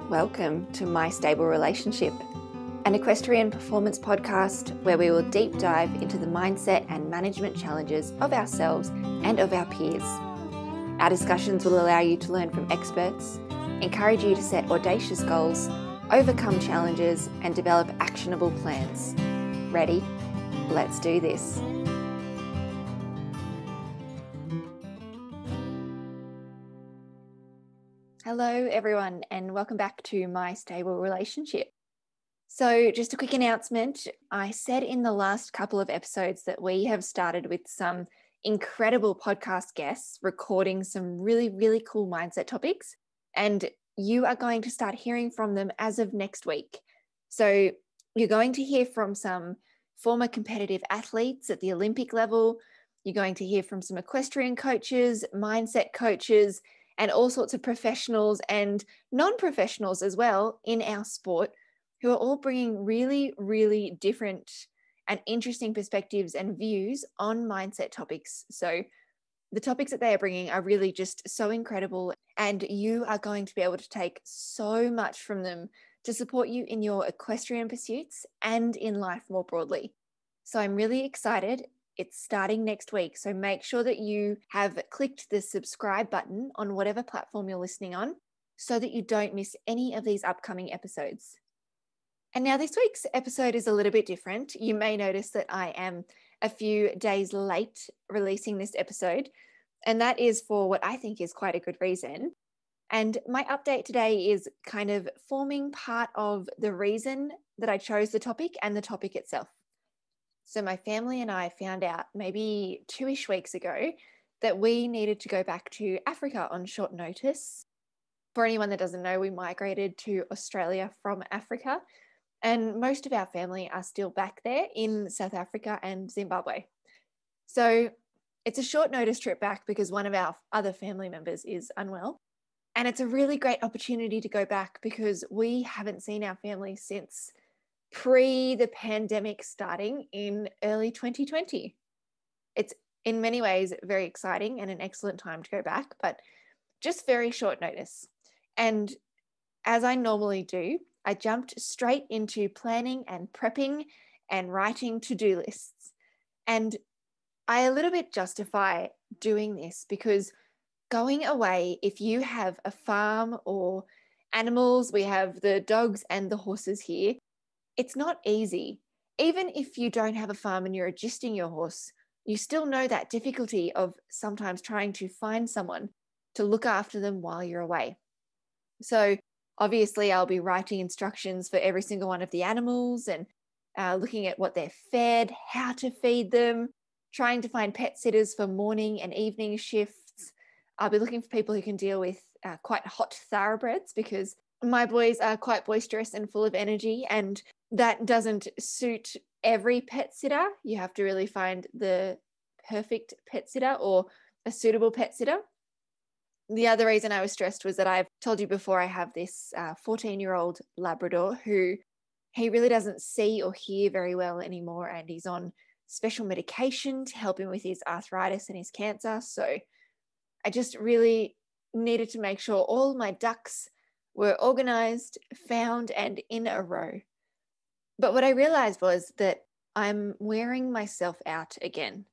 Welcome to My Stable Relationship, an equestrian performance podcast where we will deep dive into the mindset and management challenges of ourselves and of our peers. Our discussions will allow you to learn from experts, encourage you to set audacious goals, overcome challenges, and develop actionable plans. Ready? Let's do this. Hello everyone, and welcome back to My Stable Relationship. So just a quick announcement. I said in the last couple of episodes that we have started with some incredible podcast guests recording some really cool mindset topics, and you are going to start hearing from them as of next week. So you're going to hear from some former competitive athletes at the Olympic level. You're going to hear from some equestrian coaches, mindset coaches, and all sorts of professionals and non-professionals as well in our sport, who are all bringing really different and interesting perspectives and views on mindset topics. So the topics that they are bringing are really just so incredible, and you are going to be able to take so much from them to support you in your equestrian pursuits and in life more broadly. So I'm really excited. It's starting next week, so make sure that you have clicked the subscribe button on whatever platform you're listening on so that you don't miss any of these upcoming episodes. And now this week's episode is a little bit different. You may notice that I am a few days late releasing this episode, and that is for what I think is quite a good reason. And my update today is kind of forming part of the reason that I chose the topic and the topic itself. So my family and I found out maybe 2-ish weeks ago that we needed to go back to Africa on short notice. For anyone that doesn't know, we migrated to Australia from Africa, and most of our family are still back there in South Africa and Zimbabwe. So it's a short notice trip back because one of our other family members is unwell. And it's a really great opportunity to go back because we haven't seen our family since pre the pandemic starting in early 2020. It's in many ways very exciting and an excellent time to go back, but just very short notice. And as I normally do, I jumped straight into planning and prepping and writing to-do lists. And I a little bit justify doing this because going away, if you have a farm or animals, we have the dogs and the horses here, it's not easy. Even if you don't have a farm and you're adjusting your horse, you still know that difficulty of sometimes trying to find someone to look after them while you're away. So obviously I'll be writing instructions for every single one of the animals and looking at what they're fed, how to feed them, trying to find pet sitters for morning and evening shifts. I'll be looking for people who can deal with quite hot thoroughbreds because my boys are quite boisterous and full of energy, and that doesn't suit every pet sitter. You have to really find the perfect pet sitter or a suitable pet sitter. The other reason I was stressed was that I've told you before I have this 14-year-old Labrador who he really doesn't see or hear very well anymore, and he's on special medication to help him with his arthritis and his cancer. So I just really needed to make sure all my ducks were organized, found, and in a row. But what I realized was that I'm wearing myself out again.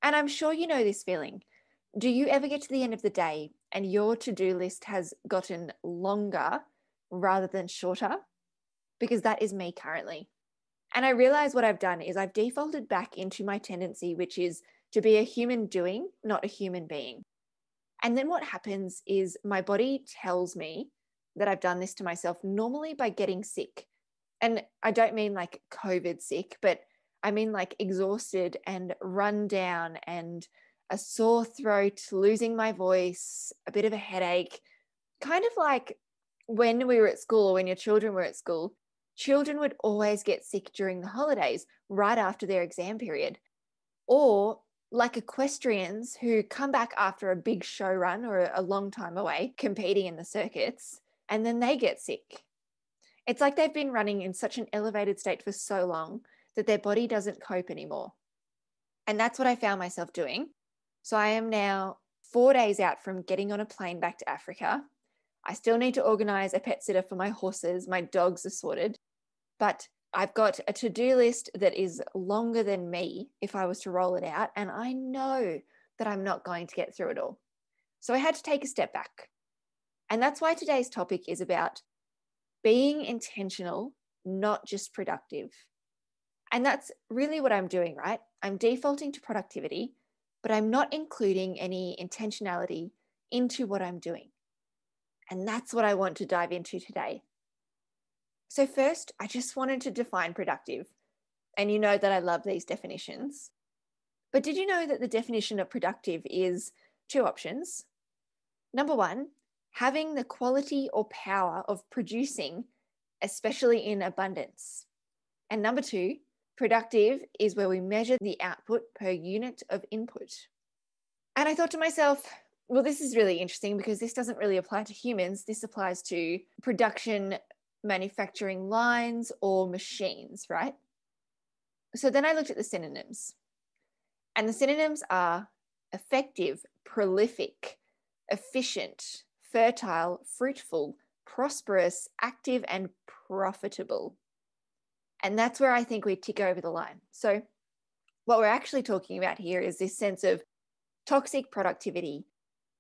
And I'm sure you know this feeling. Do you ever get to the end of the day and your to-do list has gotten longer rather than shorter? Because that is me currently. And I realize what I've done is I've defaulted back into my tendency, which is to be a human doing, not a human being. And then what happens is my body tells me that I've done this to myself, normally by getting sick. And I don't mean like COVID sick, but I mean like exhausted and run down and a sore throat, losing my voice, a bit of a headache, kind of like when we were at school or when your children were at school. Children would always get sick during the holidays, right after their exam period. Or like equestrians who come back after a big show run or a long time away competing in the circuits, and then they get sick. It's like they've been running in such an elevated state for so long that their body doesn't cope anymore. And that's what I found myself doing. So I am now 4 days out from getting on a plane back to Africa. I still need to organize a pet sitter for my horses. My dogs are sorted, but I've got a to-do list that is longer than me if I was to roll it out. And I know that I'm not going to get through it all. So I had to take a step back. And that's why today's topic is about being intentional, not just productive. And that's really what I'm doing, right? I'm defaulting to productivity, but I'm not including any intentionality into what I'm doing. And that's what I want to dive into today. So first, I just wanted to define productive. And you know that I love these definitions. But did you know that the definition of productive is two options? Number one, having the quality or power of producing, especially in abundance. And number two, productive is where we measure the output per unit of input. And I thought to myself, well, this is really interesting because this doesn't really apply to humans. This applies to production, manufacturing lines, or machines, right? So then I looked at the synonyms. And the synonyms are effective, prolific, efficient, fertile, fruitful, prosperous, active, and profitable. And that's where I think we tick over the line. So what we're actually talking about here is this sense of toxic productivity,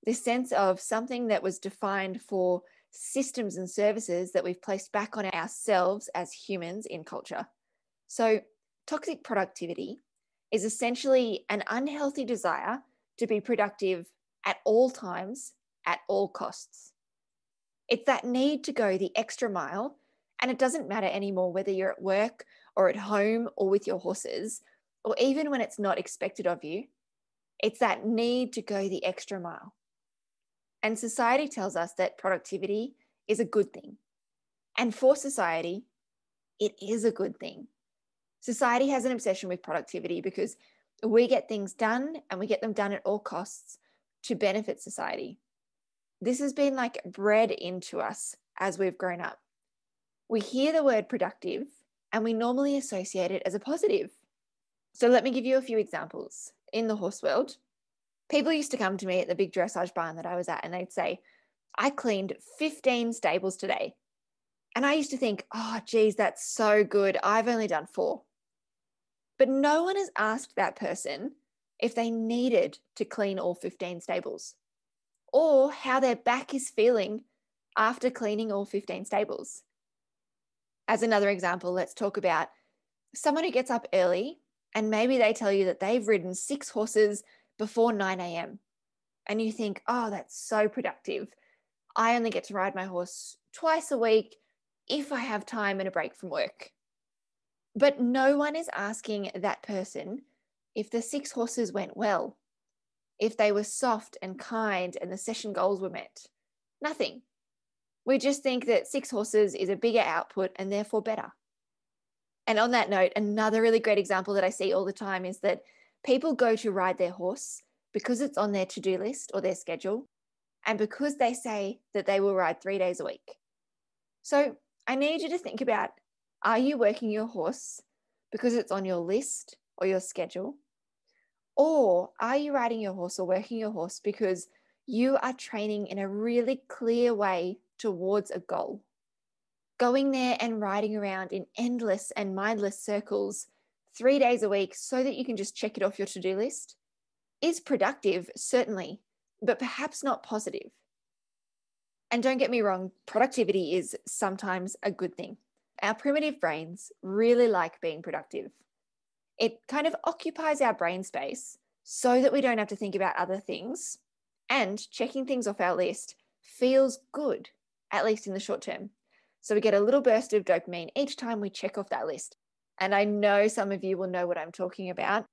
this sense of something that was defined for systems and services that we've placed back on ourselves as humans in culture. So toxic productivity is essentially an unhealthy desire to be productive at all times, at all costs. It's that need to go the extra mile, and it doesn't matter anymore whether you're at work or at home or with your horses, or even when it's not expected of you. It's that need to go the extra mile. And society tells us that productivity is a good thing. And for society, it is a good thing. Society has an obsession with productivity because we get things done and we get them done at all costs to benefit society. This has been like bred into us as we've grown up. We hear the word productive and we normally associate it as a positive. So let me give you a few examples. In the horse world, people used to come to me at the big dressage barn that I was at and they'd say, I cleaned 15 stables today. And I used to think, oh, geez, that's so good. I've only done 4. But no one has asked that person if they needed to clean all 15 stables or how their back is feeling after cleaning all 15 stables. As another example, let's talk about someone who gets up early and maybe they tell you that they've ridden 6 horses before 9 a.m. And you think, oh, that's so productive. I only get to ride my horse twice a week if I have time and a break from work. But no one is asking that person if the 6 horses went well, if they were soft and kind and the session goals were met. Nothing. We just think that 6 horses is a bigger output and therefore better. And on that note, another really great example that I see all the time is that people go to ride their horse because it's on their to-do list or their schedule, and because they say that they will ride 3 days a week. So I need you to think about, are you working your horse because it's on your list or your schedule? Or are you riding your horse or working your horse because you are training in a really clear way towards a goal? Going there and riding around in endless and mindless circles 3 days a week so that you can just check it off your to-do list is productive, certainly, but perhaps not positive. And don't get me wrong, productivity is sometimes a good thing. Our primitive brains really like being productive. It kind of occupies our brain space so that we don't have to think about other things, and checking things off our list feels good, at least in the short term. So we get a little burst of dopamine each time we check off that list. And I know some of you will know what I'm talking about.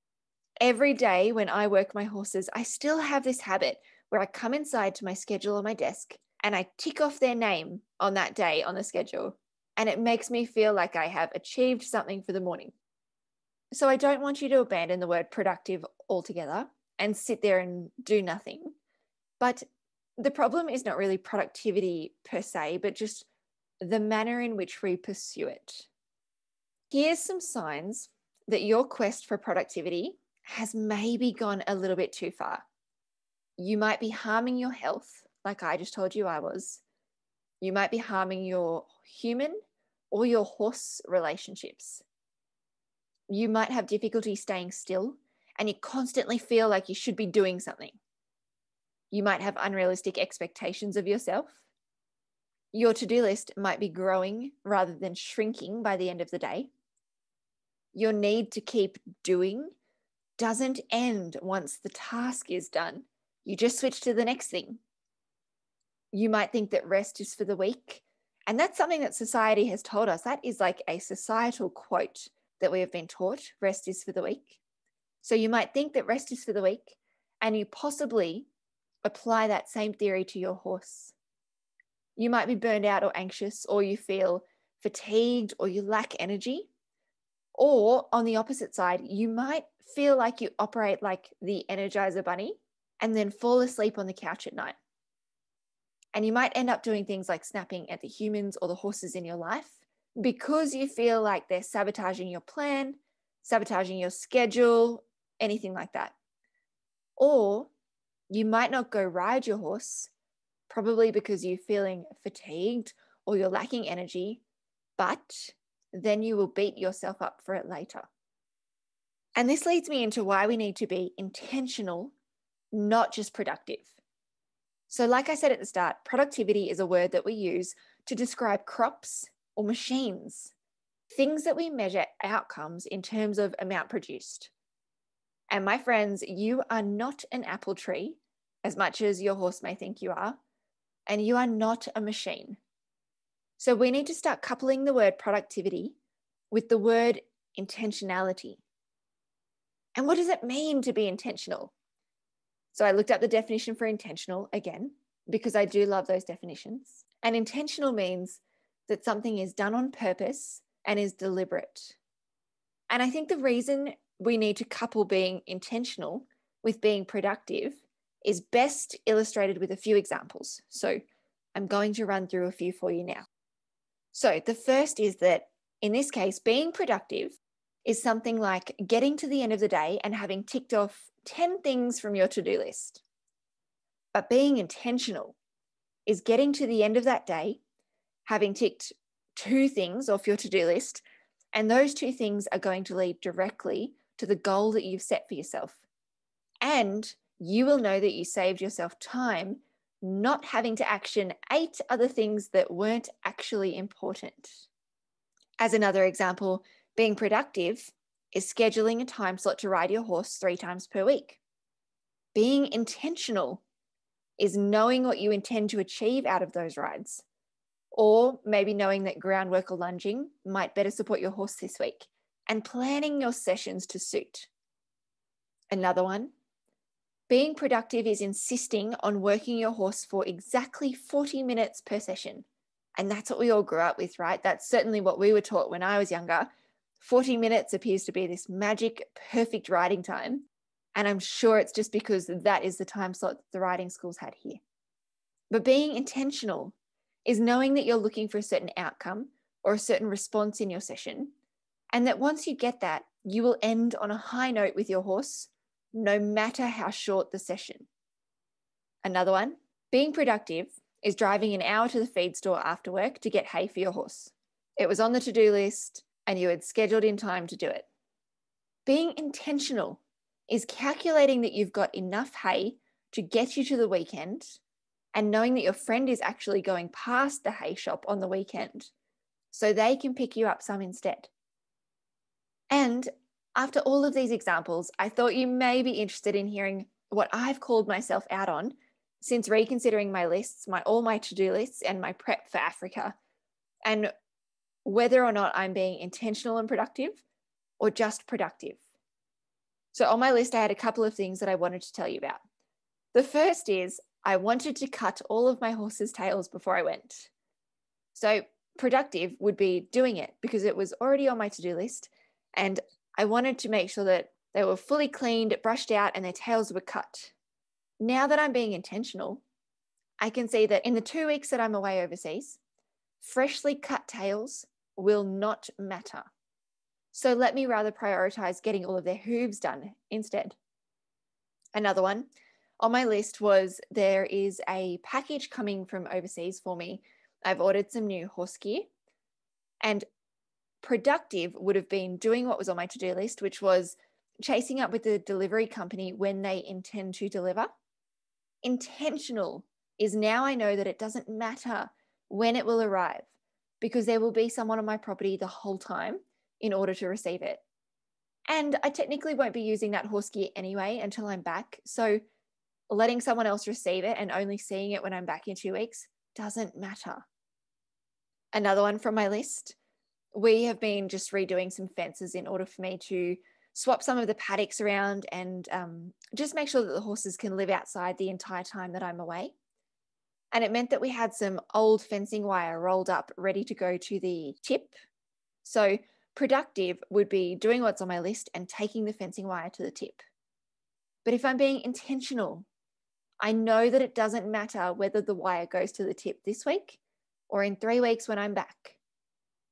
Every day when I work my horses, I still have this habit where I come inside to my schedule on my desk and I tick off their name on that day on the schedule. And it makes me feel like I have achieved something for the morning. So I don't want you to abandon the word productive altogether and sit there and do nothing. But the problem is not really productivity per se, but just the manner in which we pursue it. Here's some signs that your quest for productivity has maybe gone a little bit too far. You might be harming your health, like I just told you I was. You might be harming your human or your horse relationships. You might have difficulty staying still and you constantly feel like you should be doing something. You might have unrealistic expectations of yourself. Your to-do list might be growing rather than shrinking by the end of the day. Your need to keep doing doesn't end once the task is done. You just switch to the next thing. You might think that rest is for the weak. And that's something that society has told us. That is like a societal quote that we have been taught. Rest is for the weak. So you might think that rest is for the weak, and you possibly apply that same theory to your horse. You might be burned out or anxious, or you feel fatigued, or you lack energy. Or on the opposite side, you might feel like you operate like the Energizer Bunny and then fall asleep on the couch at night. And you might end up doing things like snapping at the humans or the horses in your life because you feel like they're sabotaging your plan, sabotaging your schedule, anything like that. Or you might not go ride your horse, probably because you're feeling fatigued or you're lacking energy, but then you will beat yourself up for it later. And this leads me into why we need to be intentional, not just productive. So like I said at the start, productivity is a word that we use to describe crops or machines, things that we measure outcomes in terms of amount produced. And my friends, you are not an apple tree, as much as your horse may think you are, and you are not a machine. So we need to start coupling the word productivity with the word intentionality. And what does it mean to be intentional? So I looked up the definition for intentional again, because I do love those definitions. And intentional means that something is done on purpose and is deliberate. And I think the reason we need to couple being intentional with being productive is best illustrated with a few examples. So I'm going to run through a few for you now. So the first is that in this case, being productive is something like getting to the end of the day and having ticked off 10 things from your to-do list. But being intentional is getting to the end of that day, having ticked 2 things off your to-do list, and those 2 things are going to lead directly to the goal that you've set for yourself. And you will know that you saved yourself time not having to action 8 other things that weren't actually important. As another example, being productive is scheduling a time slot to ride your horse 3 times per week. Being intentional is knowing what you intend to achieve out of those rides, or maybe knowing that groundwork or lunging might better support your horse this week and planning your sessions to suit. Another one, being productive is insisting on working your horse for exactly 40 minutes per session. And that's what we all grew up with, right? That's certainly what we were taught when I was younger. 40 minutes appears to be this magic, perfect riding time. And I'm sure it's just because that is the time slot the riding schools had here. But being intentional is knowing that you're looking for a certain outcome or a certain response in your session. And that once you get that, you will end on a high note with your horse, no matter how short the session. Another one, being productive is driving an hour to the feed store after work to get hay for your horse. It was on the to-do list and you had scheduled in time to do it. Being intentional is calculating that you've got enough hay to get you to the weekend and knowing that your friend is actually going past the hay shop on the weekend so they can pick you up some instead. And after all of these examples, I thought you may be interested in hearing what I've called myself out on since reconsidering my lists, all my to-do lists and my prep for Africa, and whether or not I'm being intentional and productive or just productive. So on my list, I had a couple of things that I wanted to tell you about. The first is I wanted to cut all of my horses' tails before I went. So productive would be doing it because it was already on my to-do list and I wanted to make sure that they were fully cleaned, brushed out, and their tails were cut. Now that I'm being intentional, I can see that in the 2 weeks that I'm away overseas, freshly cut tails will not matter. So let me rather prioritize getting all of their hooves done instead. Another one on my list was there is a package coming from overseas for me I've ordered some new horse gear, and productive would have been doing what was on my to-do list, which was chasing up with the delivery company when they intend to deliver. Intentional is now I know that it doesn't matter when it will arrive, because there will be someone on my property the whole time in order to receive it. And I technically won't be using that horse gear anyway until I'm back. So letting someone else receive it and only seeing it when I'm back in 2 weeks doesn't matter. Another one from my list, we have been just redoing some fences in order for me to swap some of the paddocks around and just make sure that the horses can live outside the entire time that I'm away. And it meant that we had some old fencing wire rolled up, ready to go to the tip. So productive would be doing what's on my list and taking the fencing wire to the tip. But if I'm being intentional, I know that it doesn't matter whether the wire goes to the tip this week or in 3 weeks when I'm back.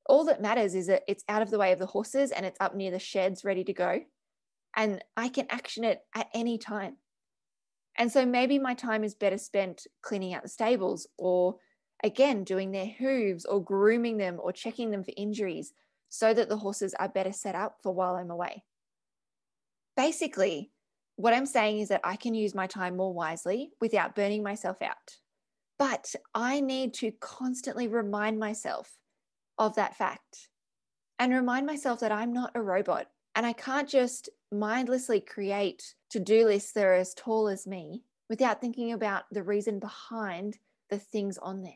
All that matters is that it's out of the way of the horses and it's up near the sheds ready to go. And I can action it at any time. And so maybe my time is better spent cleaning out the stables, or again, doing their hooves or grooming them or checking them for injuries so that the horses are better set up for while I'm away. Basically, what I'm saying is that I can use my time more wisely without burning myself out. But I need to constantly remind myself of that fact and remind myself that I'm not a robot and I can't just mindlessly create to-do lists that are as tall as me without thinking about the reason behind the things on there.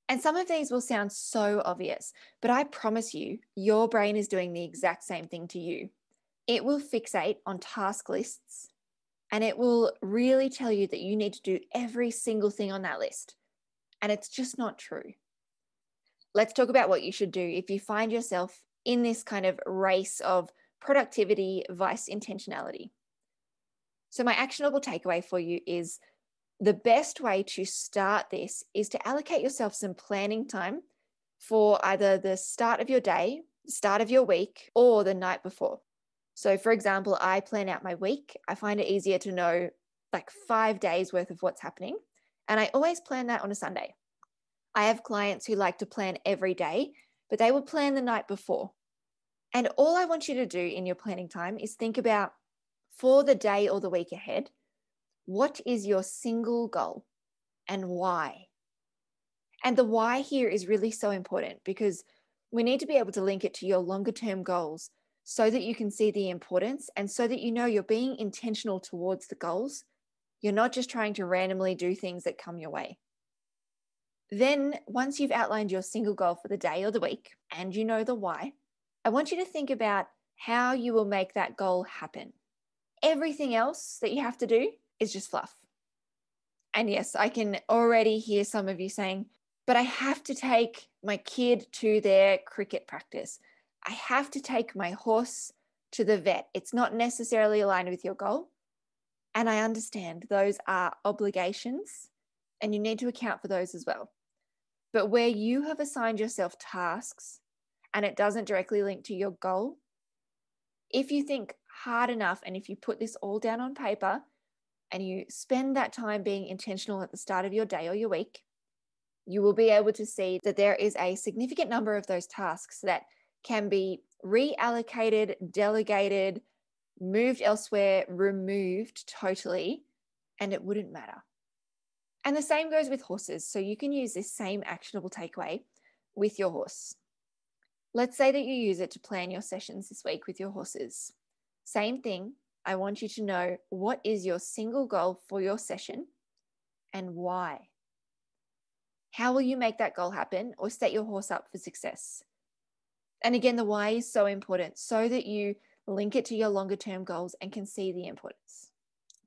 And some of these will sound so obvious, but I promise you, your brain is doing the exact same thing to you. It will fixate on task lists and it will really tell you that you need to do every single thing on that list. And it's just not true. Let's talk about what you should do if you find yourself in this kind of race of productivity versus intentionality. So my actionable takeaway for you is the best way to start this is to allocate yourself some planning time for either the start of your day, start of your week, or the night before. So for example, I plan out my week. I find it easier to know like 5 days worth of what's happening. And I always plan that on a Sunday. I have clients who like to plan every day, but they will plan the night before. And all I want you to do in your planning time is think about, for the day or the week ahead, what is your single goal and why? And the why here is really so important because we need to be able to link it to your longer term goals so that you can see the importance and so that you know you're being intentional towards the goals. You're not just trying to randomly do things that come your way. Then once you've outlined your single goal for the day or the week and you know the why, I want you to think about how you will make that goal happen. Everything else that you have to do is just fluff. And yes, I can already hear some of you saying, but I have to take my kid to their cricket practice. I have to take my horse to the vet. It's not necessarily aligned with your goal. And I understand those are obligations and you need to account for those as well. But where you have assigned yourself tasks and it doesn't directly link to your goal, if you think hard enough and if you put this all down on paper and you spend that time being intentional at the start of your day or your week, you will be able to see that there is a significant number of those tasks that can be reallocated, delegated, moved elsewhere, removed totally, and it wouldn't matter. And the same goes with horses. So you can use this same actionable takeaway with your horse. Let's say that you use it to plan your sessions this week with your horses. Same thing. I want you to know what is your single goal for your session and why. How will you make that goal happen or set your horse up for success? And again, the why is so important so that you link it to your longer term goals and can see the importance.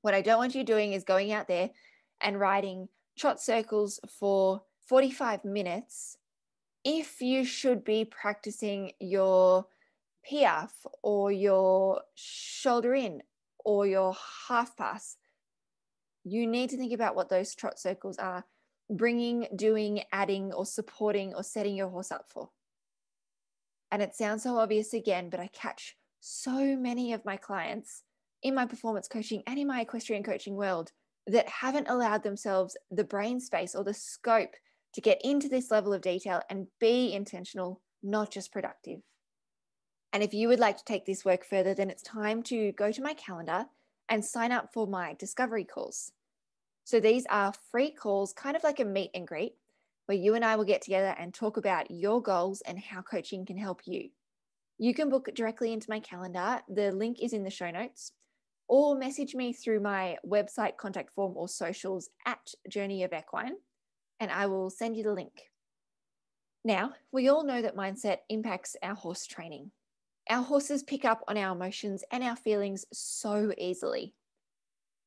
What I don't want you doing is going out there and riding trot circles for 45 minutes if you should be practicing your piaffe or your shoulder in or your half pass. You need to think about what those trot circles are bringing, doing, adding, or supporting or setting your horse up for. And it sounds so obvious again, but I catch so many of my clients in my performance coaching and in my equestrian coaching world that haven't allowed themselves the brain space or the scope to get into this level of detail and be intentional, not just productive. And if you would like to take this work further, then it's time to go to my calendar and sign up for my discovery calls. So these are free calls, kind of like a meet and greet, where you and I will get together and talk about your goals and how coaching can help you. You can book it directly into my calendar. The link is in the show notes, or message me through my website contact form or socials at Journey of Equine, and I will send you the link. Now, we all know that mindset impacts our horse training. Our horses pick up on our emotions and our feelings so easily.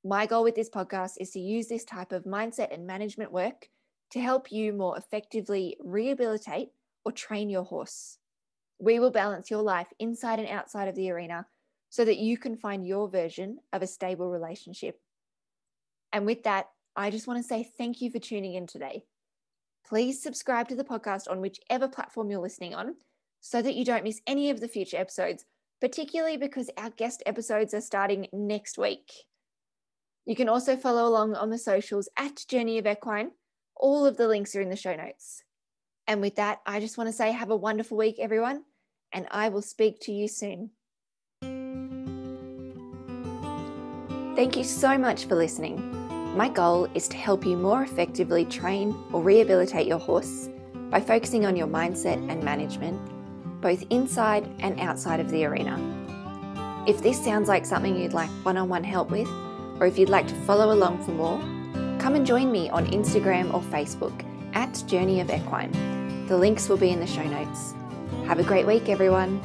My goal with this podcast is to use this type of mindset and management work to help you more effectively rehabilitate or train your horse. We will balance your life inside and outside of the arena so that you can find your version of a stable relationship. And with that, I just want to say thank you for tuning in today. Please subscribe to the podcast on whichever platform you're listening on so that you don't miss any of the future episodes, particularly because our guest episodes are starting next week. You can also follow along on the socials at Journey of Equine. All of the links are in the show notes. And with that, I just want to say have a wonderful week, everyone, and I will speak to you soon. Thank you so much for listening. My goal is to help you more effectively train or rehabilitate your horse by focusing on your mindset and management, both inside and outside of the arena. If this sounds like something you'd like one-on-one help with, or if you'd like to follow along for more, come and join me on Instagram or Facebook at Journey of Equine. The links will be in the show notes. Have a great week, everyone.